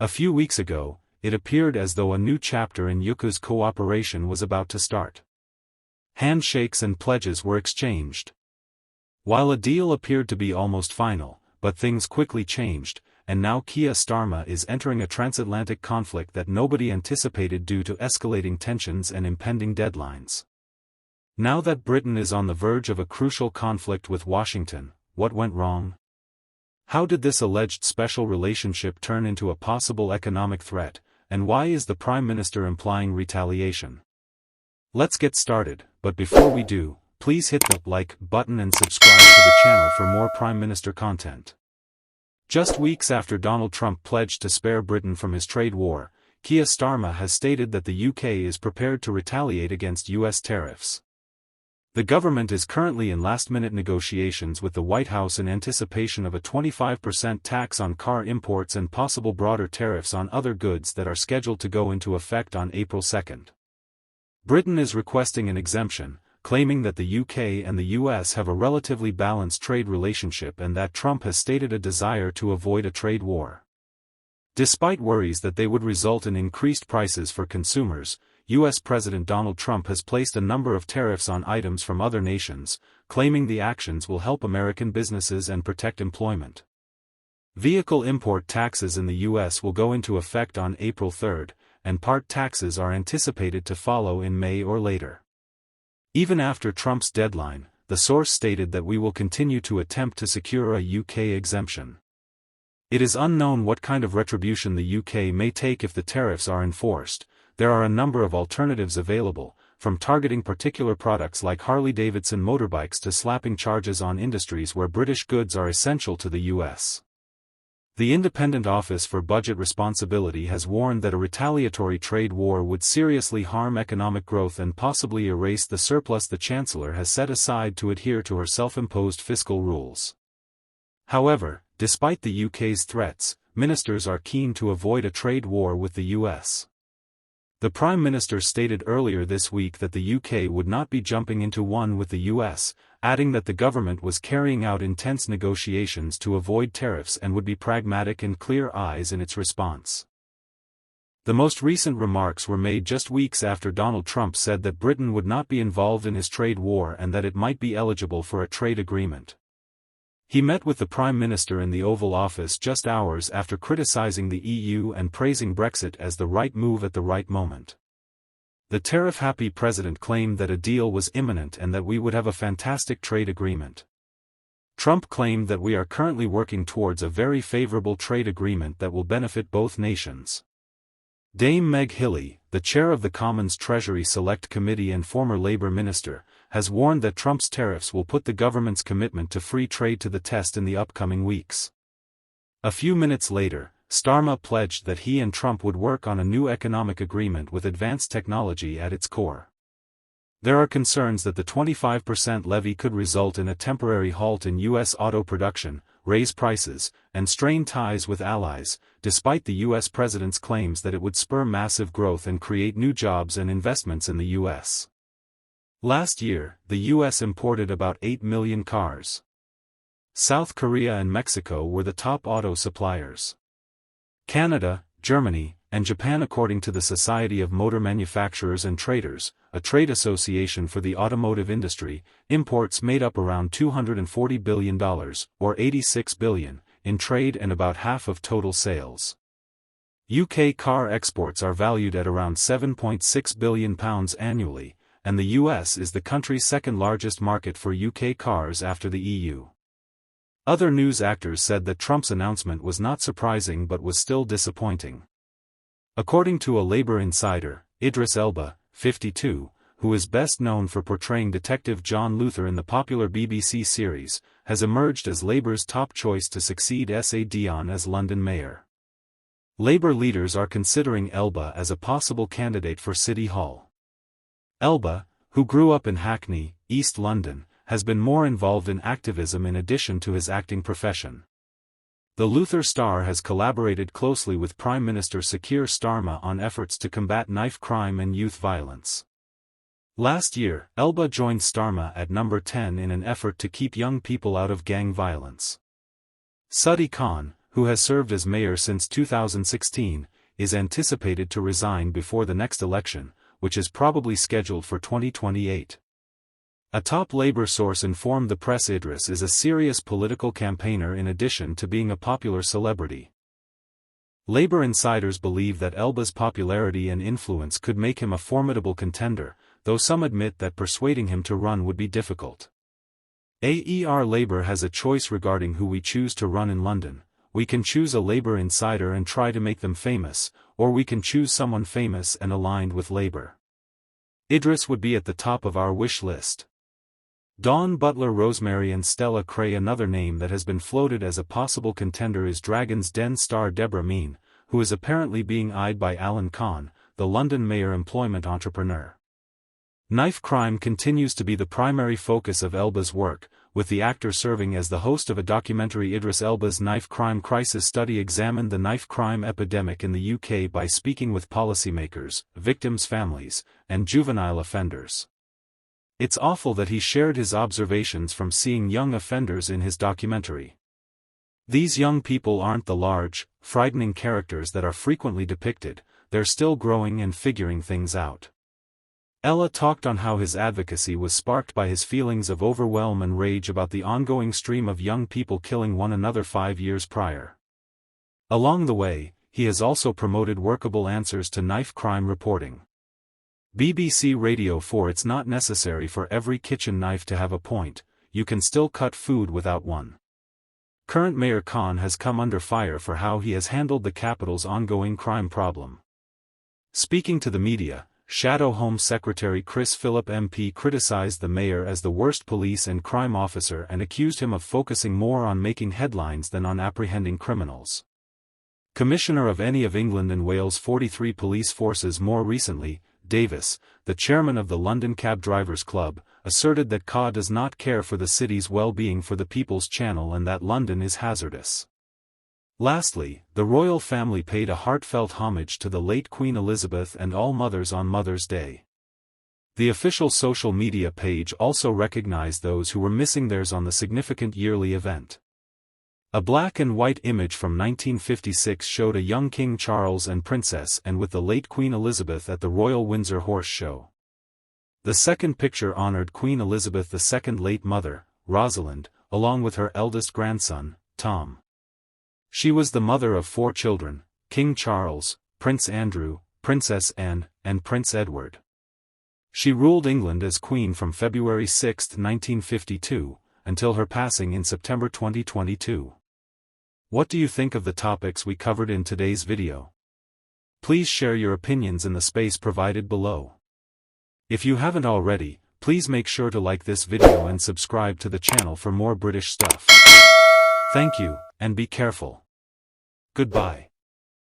A few weeks ago, it appeared as though a new chapter in UK's cooperation was about to start. Handshakes and pledges were exchanged. While a deal appeared to be almost final, but things quickly changed, and now Keir Starmer is entering a transatlantic conflict that nobody anticipated due to escalating tensions and impending deadlines. Now that Britain is on the verge of a crucial conflict with Washington, what went wrong? How did this alleged special relationship turn into a possible economic threat, and why is the Prime Minister implying retaliation? Let's get started, but before we do, please hit the like button and subscribe to the channel for more Prime Minister content. Just weeks after Donald Trump pledged to spare Britain from his trade war, Keir Starmer has stated that the UK is prepared to retaliate against US tariffs. The government is currently in last-minute negotiations with the White House in anticipation of a 25% tax on car imports and possible broader tariffs on other goods that are scheduled to go into effect on April 2. Britain is requesting an exemption, claiming that the UK and the US have a relatively balanced trade relationship and that Trump has stated a desire to avoid a trade war. Despite worries that they would result in increased prices for consumers, US President Donald Trump has placed a number of tariffs on items from other nations, claiming the actions will help American businesses and protect employment. Vehicle import taxes in the US will go into effect on April 3, and part taxes are anticipated to follow in May or later. Even after Trump's deadline, the source stated that we will continue to attempt to secure a UK exemption. It is unknown what kind of retribution the UK may take if the tariffs are enforced. There are a number of alternatives available, from targeting particular products like Harley-Davidson motorbikes to slapping charges on industries where British goods are essential to the US. The Independent Office for Budget Responsibility has warned that a retaliatory trade war would seriously harm economic growth and possibly erase the surplus the Chancellor has set aside to adhere to her self-imposed fiscal rules. However, despite the UK's threats, ministers are keen to avoid a trade war with the US. The Prime Minister stated earlier this week that the UK would not be jumping into one with the US, adding that the government was carrying out intense negotiations to avoid tariffs and would be pragmatic and clear eyes in its response. The most recent remarks were made just weeks after Donald Trump said that Britain would not be involved in his trade war and that it might be eligible for a trade agreement. He met with the Prime Minister in the Oval Office just hours after criticizing the EU and praising Brexit as the right move at the right moment. The tariff-happy president claimed that a deal was imminent and that we would have a fantastic trade agreement. Trump claimed that we are currently working towards a very favorable trade agreement that will benefit both nations. Dame Meg Hilly, the chair of the Commons Treasury Select Committee and former Labour minister, has warned that Trump's tariffs will put the government's commitment to free trade to the test in the upcoming weeks. A few minutes later, Starmer pledged that he and Trump would work on a new economic agreement with advanced technology at its core. There are concerns that the 25% levy could result in a temporary halt in U.S. auto production, raise prices, and strain ties with allies, despite the U.S. president's claims that it would spur massive growth and create new jobs and investments in the U.S. Last year, the U.S. imported about 8 million cars. South Korea and Mexico were the top auto suppliers. Canada, Germany, and Japan, according to the Society of Motor Manufacturers and Traders, a trade association for the automotive industry, imports made up around $240 billion, or $86 billion, in trade and about half of total sales. UK car exports are valued at around £7.6 billion annually, and the US is the country's second-largest market for UK cars after the EU. Other news actors said that Trump's announcement was not surprising but was still disappointing. According to a Labour insider, Idris Elba, 52, who is best known for portraying Detective John Luther in the popular BBC series, has emerged as Labour's top choice to succeed Sa Dion as London mayor. Labour leaders are considering Elba as a possible candidate for City Hall. Elba, who grew up in Hackney, East London, has been more involved in activism in addition to his acting profession. The Luther star has collaborated closely with Prime Minister Keir Starmer on efforts to combat knife crime and youth violence. Last year, Elba joined Starmer at number 10 in an effort to keep young people out of gang violence. Sadi Khan, who has served as mayor since 2016, is anticipated to resign before the next election, which is probably scheduled for 2028. A top Labour source informed the press Idris is a serious political campaigner in addition to being a popular celebrity. Labour insiders believe that Elba's popularity and influence could make him a formidable contender, though some admit that persuading him to run would be difficult. Labour has a choice regarding who we choose to run in London. We can choose a Labour insider and try to make them famous, or we can choose someone famous and aligned with Labour. Idris would be at the top of our wish list. Dawn Butler Rosemary and Stella Cray. Another name that has been floated as a possible contender is Dragon's Den star Deborah Mean, who is apparently being eyed by Alan Khan, the London mayor employment entrepreneur. Knife crime continues to be the primary focus of Elba's work, with the actor serving as the host of a documentary. Idris Elba's Knife Crime Crisis study examined the knife crime epidemic in the UK by speaking with policymakers, victims' families, and juvenile offenders. It's awful that he shared his observations from seeing young offenders in his documentary. These young people aren't the large, frightening characters that are frequently depicted, they're still growing and figuring things out. Ella talked on how his advocacy was sparked by his feelings of overwhelm and rage about the ongoing stream of young people killing one another 5 years prior. Along the way, he has also promoted workable answers to knife crime reporting. BBC Radio 4. It's not necessary for every kitchen knife to have a point, you can still cut food without one. Current Mayor Khan has come under fire for how he has handled the capital's ongoing crime problem. Speaking to the media, Shadow Home Secretary Chris Philip MP criticized the mayor as the worst police and crime officer and accused him of focusing more on making headlines than on apprehending criminals. Commissioner of any of England and Wales' 43 police forces. More recently, Davis, the chairman of the London Cab Drivers Club, asserted that CA does not care for the city's well-being for the People's Channel and that London is hazardous. Lastly, the royal family paid a heartfelt homage to the late Queen Elizabeth and all mothers on Mother's Day. The official social media page also recognized those who were missing theirs on the significant yearly event. A black and white image from 1956 showed a young King Charles and Princess Anne with the late Queen Elizabeth at the Royal Windsor Horse Show. The second picture honored Queen Elizabeth II's late mother, Rosalind, along with her eldest grandson, Tom. She was the mother of 4 children, King Charles, Prince Andrew, Princess Anne, and Prince Edward. She ruled England as Queen from February 6, 1952, until her passing in September 2022. What do you think of the topics we covered in today's video? Please share your opinions in the space provided below. If you haven't already, please make sure to like this video and subscribe to the channel for more British stuff. Thank you, and be careful. Goodbye.